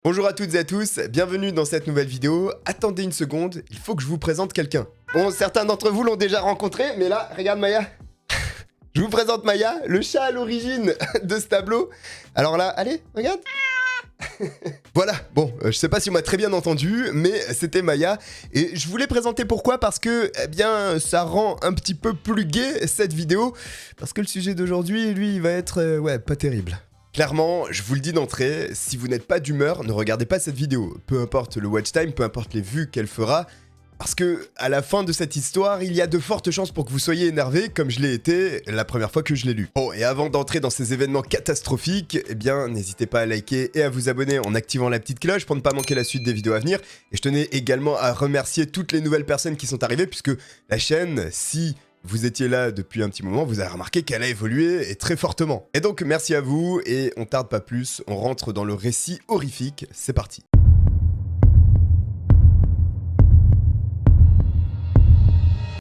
Bonjour à toutes et à tous, bienvenue dans cette nouvelle vidéo. Attendez une seconde, il faut que je vous présente quelqu'un. Bon, certains d'entre vous l'ont déjà rencontré, mais là, regarde Maya. Je vous présente Maya, le chat à l'origine de ce tableau. Alors là, allez, regarde. Voilà, bon, je sais pas si on m'a très bien entendu, mais c'était Maya. Et je voulais présenter pourquoi, parce que, eh bien, ça rend un petit peu plus gai cette vidéo. Parce que le sujet d'aujourd'hui, lui, il va être, ouais, pas terrible. Clairement, je vous le dis d'entrée, si vous n'êtes pas d'humeur, ne regardez pas cette vidéo. Peu importe le watch time, peu importe les vues qu'elle fera. Parce que, à la fin de cette histoire, il y a de fortes chances pour que vous soyez énervé, comme je l'ai été la première fois que je l'ai lu. Bon, et avant d'entrer dans ces événements catastrophiques, eh bien, n'hésitez pas à liker et à vous abonner en activant la petite cloche pour ne pas manquer la suite des vidéos à venir. Et je tenais également à remercier toutes les nouvelles personnes qui sont arrivées, puisque la chaîne, si vous étiez là depuis un petit moment, vous avez remarqué qu'elle a évolué et très fortement. Et donc, merci à vous, et on tarde pas plus, on rentre dans le récit horrifique, c'est parti.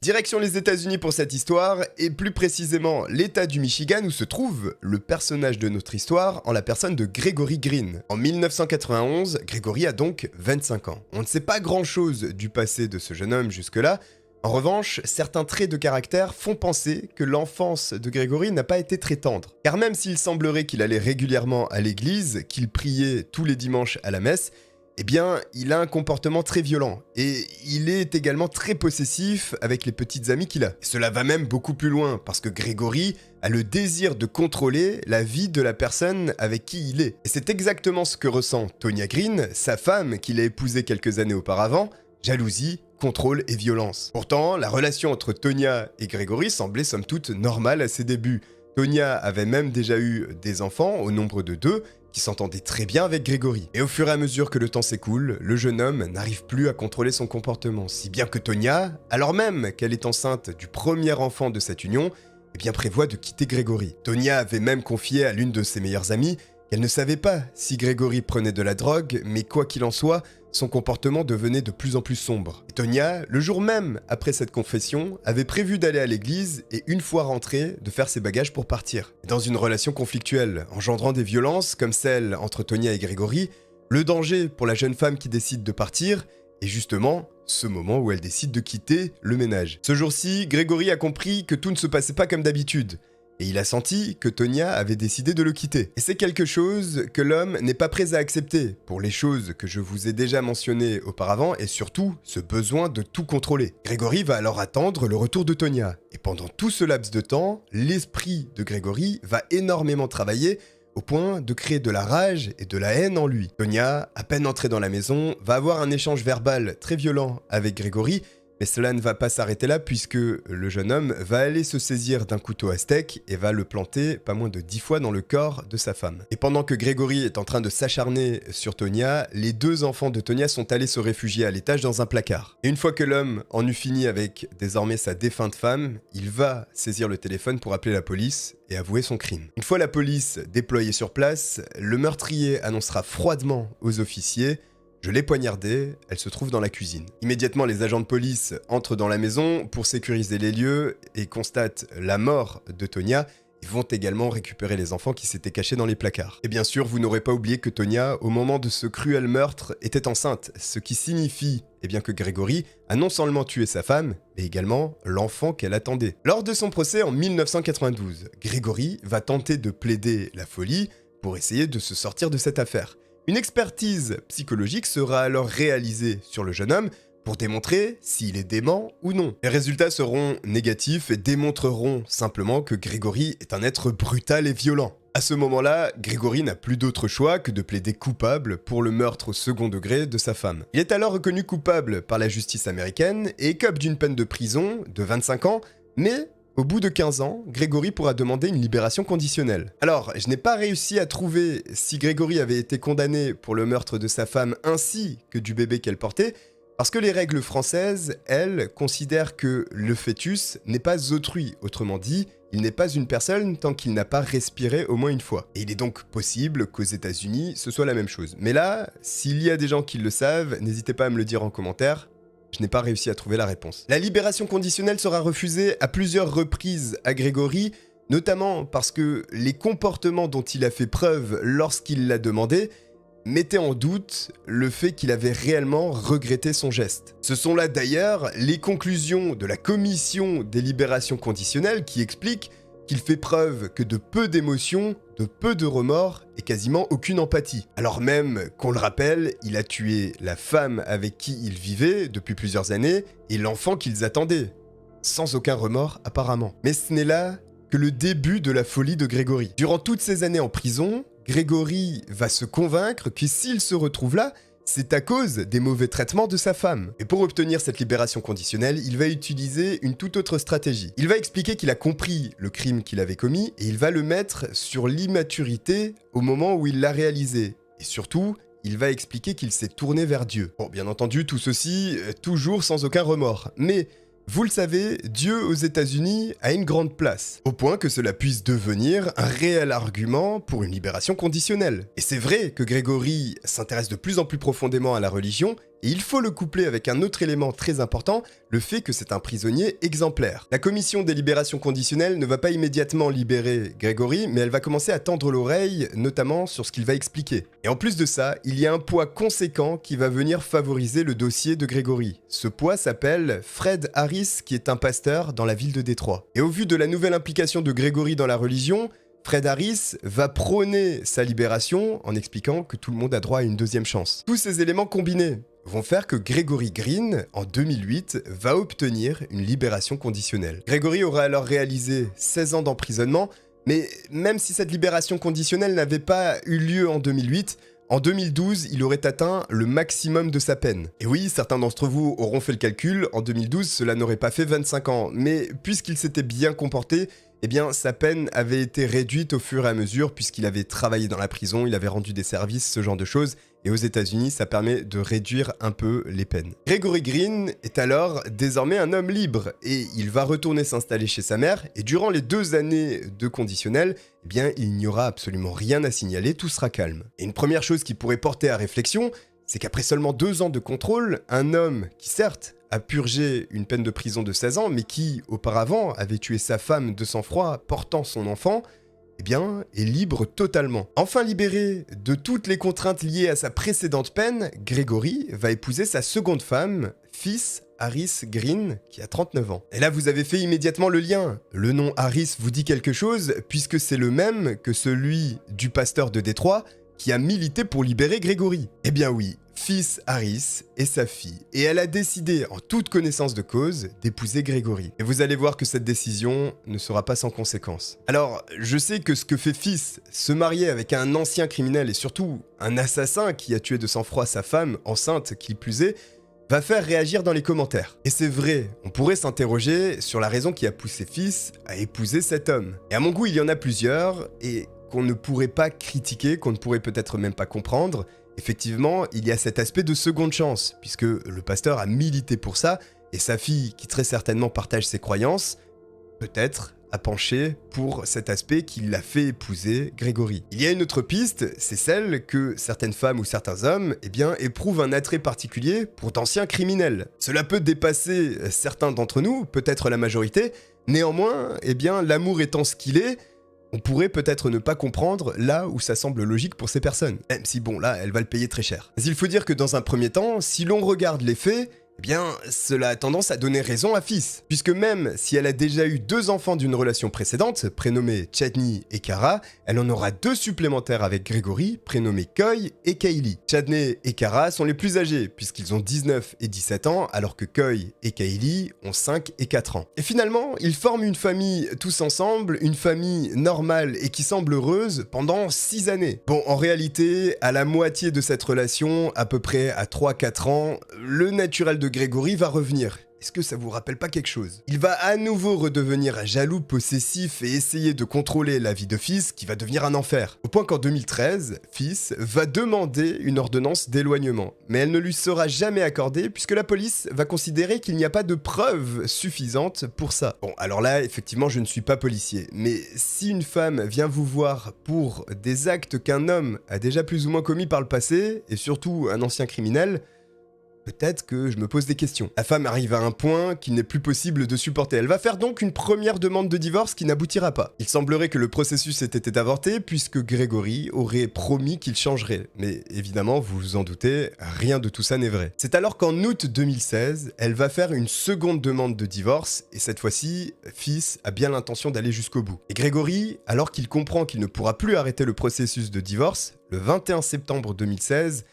Direction les États-Unis pour cette histoire, et plus précisément l'État du Michigan où se trouve le personnage de notre histoire en la personne de Gregory Green. En 1991, Gregory a donc 25 ans. On ne sait pas grand-chose du passé de ce jeune homme jusque-là. En revanche, certains traits de caractère font penser que l'enfance de Gregory n'a pas été très tendre. Car même s'il semblerait qu'il allait régulièrement à l'église, qu'il priait tous les dimanches à la messe, eh bien, il a un comportement très violent, et il est également très possessif avec les petites amies qu'il a. Et cela va même beaucoup plus loin, parce que Gregory a le désir de contrôler la vie de la personne avec qui il est. Et c'est exactement ce que ressent Tonya Green, sa femme qu'il a épousée quelques années auparavant: jalousie, contrôle et violence. Pourtant, la relation entre Tonya et Gregory semblait somme toute normale à ses débuts. Tonya avait même déjà eu des enfants, au nombre de 2, qui s'entendaient très bien avec Gregory. Et au fur et à mesure que le temps s'écoule, le jeune homme n'arrive plus à contrôler son comportement, si bien que Tonya, alors même qu'elle est enceinte du premier enfant de cette union, eh bien prévoit de quitter Gregory. Tonya avait même confié à l'une de ses meilleures amies qu'elle ne savait pas si Gregory prenait de la drogue, mais quoi qu'il en soit, son comportement devenait de plus en plus sombre. Et Tonya, le jour même après cette confession, avait prévu d'aller à l'église et une fois rentrée, de faire ses bagages pour partir. Et dans une relation conflictuelle, engendrant des violences comme celle entre Tonya et Gregory, le danger pour la jeune femme qui décide de partir est justement ce moment où elle décide de quitter le ménage. Ce jour-ci, Gregory a compris que tout ne se passait pas comme d'habitude. Et il a senti que Tonya avait décidé de le quitter. Et c'est quelque chose que l'homme n'est pas prêt à accepter, pour les choses que je vous ai déjà mentionnées auparavant, et surtout ce besoin de tout contrôler. Gregory va alors attendre le retour de Tonya. Et pendant tout ce laps de temps, l'esprit de Gregory va énormément travailler, au point de créer de la rage et de la haine en lui. Tonya, à peine entrée dans la maison, va avoir un échange verbal très violent avec Gregory. Mais cela ne va pas s'arrêter là, puisque le jeune homme va aller se saisir d'un couteau à steak et va le planter pas moins de 10 fois dans le corps de sa femme. Et pendant que Gregory est en train de s'acharner sur Tonya, les 2 enfants de Tonya sont allés se réfugier à l'étage dans un placard. Et une fois que l'homme en eut fini avec désormais sa défunte femme, il va saisir le téléphone pour appeler la police et avouer son crime. Une fois la police déployée sur place, le meurtrier annoncera froidement aux officiers: je l'ai poignardée, elle se trouve dans la cuisine. Immédiatement, les agents de police entrent dans la maison pour sécuriser les lieux et constatent la mort de Tonya. Ils vont également récupérer les enfants qui s'étaient cachés dans les placards. Et bien sûr, vous n'aurez pas oublié que Tonya, au moment de ce cruel meurtre, était enceinte, ce qui signifie que Gregory a non seulement tué sa femme, mais également l'enfant qu'elle attendait. Lors de son procès en 1992, Gregory va tenter de plaider la folie pour essayer de se sortir de cette affaire. Une expertise psychologique sera alors réalisée sur le jeune homme pour démontrer s'il est dément ou non. Les résultats seront négatifs et démontreront simplement que Gregory est un être brutal et violent. À ce moment-là, Gregory n'a plus d'autre choix que de plaider coupable pour le meurtre au second degré de sa femme. Il est alors reconnu coupable par la justice américaine et écope d'une peine de prison de 25 ans, mais au bout de 15 ans, Gregory pourra demander une libération conditionnelle. Alors, je n'ai pas réussi à trouver si Gregory avait été condamné pour le meurtre de sa femme ainsi que du bébé qu'elle portait, parce que les règles françaises, elles, considèrent que le fœtus n'est pas autrui. Autrement dit, il n'est pas une personne tant qu'il n'a pas respiré au moins une fois. Et il est donc possible qu'aux États-Unis, ce soit la même chose. Mais là, s'il y a des gens qui le savent, n'hésitez pas à me le dire en commentaire. Je n'ai pas réussi à trouver la réponse. La libération conditionnelle sera refusée à plusieurs reprises à Gregory, notamment parce que les comportements dont il a fait preuve lorsqu'il l'a demandé mettait en doute le fait qu'il avait réellement regretté son geste. Ce sont là d'ailleurs les conclusions de la commission des libérations conditionnelles qui expliquent qu'il fait preuve que de peu d'émotions, de peu de remords et quasiment aucune empathie. Alors même qu'on le rappelle, il a tué la femme avec qui il vivait depuis plusieurs années et l'enfant qu'ils attendaient, sans aucun remords apparemment. Mais ce n'est là que le début de la folie de Grégory. Durant toutes ces années en prison, Grégory va se convaincre que s'il se retrouve là, c'est à cause des mauvais traitements de sa femme. Et pour obtenir cette libération conditionnelle, il va utiliser une toute autre stratégie. Il va expliquer qu'il a compris le crime qu'il avait commis et il va le mettre sur l'immaturité au moment où il l'a réalisé. Et surtout, il va expliquer qu'il s'est tourné vers Dieu. Bon, bien entendu, tout ceci, toujours sans aucun remords. Mais vous le savez, Dieu aux États-Unis a une grande place, au point que cela puisse devenir un réel argument pour une libération conditionnelle. Et c'est vrai que Grégory s'intéresse de plus en plus profondément à la religion, et il faut le coupler avec un autre élément très important, le fait que c'est un prisonnier exemplaire. La commission des libérations conditionnelles ne va pas immédiatement libérer Grégory, mais elle va commencer à tendre l'oreille, notamment sur ce qu'il va expliquer. Et en plus de ça, il y a un poids conséquent qui va venir favoriser le dossier de Grégory. Ce poids s'appelle Fred Harris, qui est un pasteur dans la ville de Détroit. Et au vu de la nouvelle implication de Grégory dans la religion, Fred Harris va prôner sa libération en expliquant que tout le monde a droit à une deuxième chance. Tous ces éléments combinés vont faire que Grégory Green, en 2008, va obtenir une libération conditionnelle. Grégory aura alors réalisé 16 ans d'emprisonnement, mais même si cette libération conditionnelle n'avait pas eu lieu en 2008, en 2012, il aurait atteint le maximum de sa peine. Et oui, certains d'entre vous auront fait le calcul, en 2012, cela n'aurait pas fait 25 ans, mais puisqu'il s'était bien comporté, eh bien, sa peine avait été réduite au fur et à mesure puisqu'il avait travaillé dans la prison, il avait rendu des services, ce genre de choses. Et aux États-Unis, ça permet de réduire un peu les peines. Grégory Green est alors désormais un homme libre et il va retourner s'installer chez sa mère. Et durant les 2 années de conditionnel, eh bien, il n'y aura absolument rien à signaler, tout sera calme. Et une première chose qui pourrait porter à réflexion, c'est qu'après seulement 2 ans de contrôle, un homme qui certes a purgé une peine de prison de 16 ans, mais qui, auparavant, avait tué sa femme de sang-froid portant son enfant, eh bien, est libre totalement. Enfin libéré de toutes les contraintes liées à sa précédente peine, Grégory va épouser sa seconde femme, Phis Harris Green, qui a 39 ans. Et là, vous avez fait immédiatement le lien. Le nom Harris vous dit quelque chose, puisque c'est le même que celui du pasteur de Détroit, qui a milité pour libérer Grégory. Eh bien oui, Phis Harris est sa fille, et elle a décidé, en toute connaissance de cause, d'épouser Grégory. Et vous allez voir que cette décision ne sera pas sans conséquence. Alors, je sais que ce que fait Phis, se marier avec un ancien criminel et surtout un assassin qui a tué de sang-froid sa femme, enceinte qui plus est, va faire réagir dans les commentaires. Et c'est vrai, on pourrait s'interroger sur la raison qui a poussé Phis à épouser cet homme. Et à mon goût, il y en a plusieurs, et qu'on ne pourrait pas critiquer, qu'on ne pourrait peut-être même pas comprendre. Effectivement, il y a cet aspect de seconde chance, puisque le pasteur a milité pour ça, et sa fille, qui très certainement partage ses croyances, peut-être a penché pour cet aspect qui l'a fait épouser Grégory. Il y a une autre piste, c'est celle que certaines femmes ou certains hommes, eh bien, éprouvent un attrait particulier pour d'anciens criminels. Cela peut dépasser certains d'entre nous, peut-être la majorité, néanmoins, eh bien, l'amour étant ce qu'il est, on pourrait peut-être ne pas comprendre là où ça semble logique pour ces personnes. Même si bon, là, elle va le payer très cher. Mais il faut dire que dans un premier temps, si l'on regarde les faits, eh bien, cela a tendance à donner raison à Phis. Puisque même si elle a déjà eu 2 enfants d'une relation précédente, prénommés Chadney et Kara, elle en aura 2 supplémentaires avec Grégory, prénommés Coy et Kaylee. Chadney et Kara sont les plus âgés, puisqu'ils ont 19 et 17 ans, alors que Coy et Kaylee ont 5 et 4 ans. Et finalement, ils forment une famille tous ensemble, une famille normale et qui semble heureuse pendant 6 années. Bon, en réalité, à la moitié de cette relation, à peu près à 3-4 ans, le naturel de Grégory va revenir. Est-ce que ça vous rappelle pas quelque chose? Il va à nouveau redevenir jaloux, possessif et essayer de contrôler la vie de Phis qui va devenir un enfer. Au point qu'en 2013, Phis va demander une ordonnance d'éloignement. Mais elle ne lui sera jamais accordée puisque la police va considérer qu'il n'y a pas de preuves suffisantes pour ça. Bon, alors là, effectivement, je ne suis pas policier. Mais si une femme vient vous voir pour des actes qu'un homme a déjà plus ou moins commis par le passé, et surtout un ancien criminel, peut-être que je me pose des questions. La femme arrive à un point qu'il n'est plus possible de supporter. Elle va faire donc une première demande de divorce qui n'aboutira pas. Il semblerait que le processus ait été avorté puisque Grégory aurait promis qu'il changerait. Mais évidemment, vous vous en doutez, rien de tout ça n'est vrai. C'est alors qu'en août 2016, elle va faire une seconde demande de divorce et cette fois-ci, Fils a bien l'intention d'aller jusqu'au bout. Et Grégory, alors qu'il comprend qu'il ne pourra plus arrêter le processus de divorce, le 21 septembre 2016,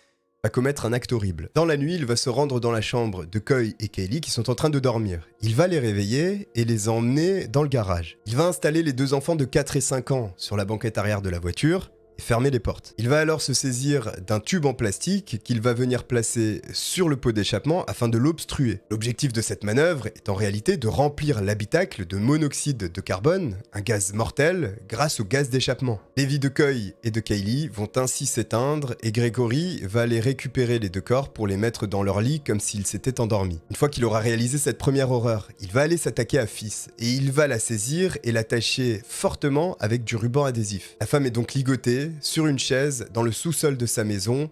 va commettre un acte horrible. Dans la nuit, il va se rendre dans la chambre de Coy et Kaylee qui sont en train de dormir. Il va les réveiller et les emmener dans le garage. Il va installer les deux enfants de 4 et 5 ans sur la banquette arrière de la voiture et fermer les portes. Il va alors se saisir d'un tube en plastique qu'il va venir placer sur le pot d'échappement afin de l'obstruer. L'objectif de cette manœuvre est en réalité de remplir l'habitacle de monoxyde de carbone, un gaz mortel, grâce au gaz d'échappement. Les vies de Coy et de Kaylee vont ainsi s'éteindre et Grégory va aller récupérer les deux corps pour les mettre dans leur lit comme s'ils s'étaient endormis. Une fois qu'il aura réalisé cette première horreur, il va aller s'attaquer à Fils et il va la saisir et l'attacher fortement avec du ruban adhésif. La femme est donc ligotée sur une chaise dans le sous-sol de sa maison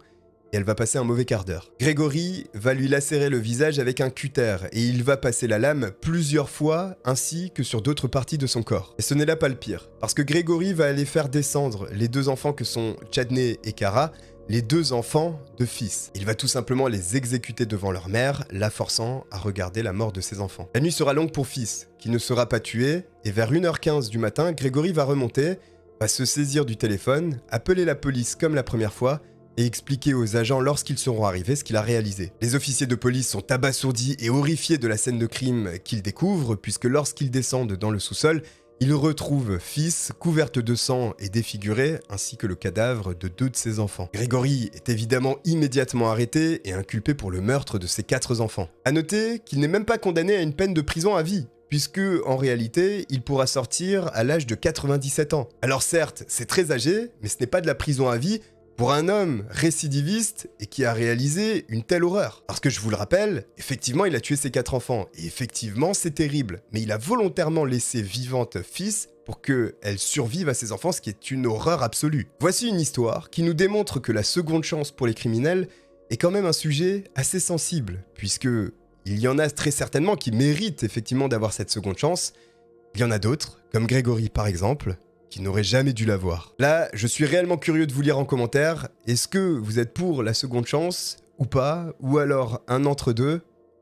et elle va passer un mauvais quart d'heure. Grégory va lui lacérer le visage avec un cutter et il va passer la lame plusieurs fois ainsi que sur d'autres parties de son corps. Et ce n'est là pas le pire, parce que Grégory va aller faire descendre les deux enfants que sont Chadney et Kara, les deux enfants de Fils. Il va tout simplement les exécuter devant leur mère, la forçant à regarder la mort de ses enfants. La nuit sera longue pour Fils, qui ne sera pas tué, et vers 1h15 du matin, Grégory va remonter, va se saisir du téléphone, appeler la police comme la première fois et expliquer aux agents lorsqu'ils seront arrivés ce qu'il a réalisé. Les officiers de police sont abasourdis et horrifiés de la scène de crime qu'ils découvrent puisque lorsqu'ils descendent dans le sous-sol, ils retrouvent Fils couverte de sang et défigurée ainsi que le cadavre de deux de ses enfants. Grégory est évidemment immédiatement arrêté et inculpé pour le meurtre de ses 4 enfants. À noter qu'il n'est même pas condamné à une peine de prison à vie, puisque, en réalité, il pourra sortir à l'âge de 97 ans. Alors certes, c'est très âgé, mais ce n'est pas de la prison à vie pour un homme récidiviste et qui a réalisé une telle horreur. Parce que je vous le rappelle, effectivement, il a tué ses 4 enfants, et effectivement, c'est terrible, mais il a volontairement laissé vivante Fils pour qu'elle survive à ses enfants, ce qui est une horreur absolue. Voici une histoire qui nous démontre que la seconde chance pour les criminels est quand même un sujet assez sensible, puisque il y en a très certainement qui méritent effectivement d'avoir cette seconde chance. Il y en a d'autres, comme Grégory par exemple, qui n'auraient jamais dû l'avoir. Là, je suis réellement curieux de vous lire en commentaire. Est-ce que vous êtes pour la seconde chance ou pas? Ou alors un entre-deux?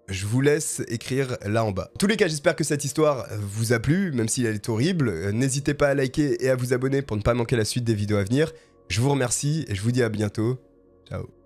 Je vous laisse écrire là en bas. En tous les cas, j'espère que cette histoire vous a plu, même si elle est horrible. N'hésitez pas à liker et à vous abonner pour ne pas manquer la suite des vidéos à venir. Je vous remercie et je vous dis à bientôt. Ciao.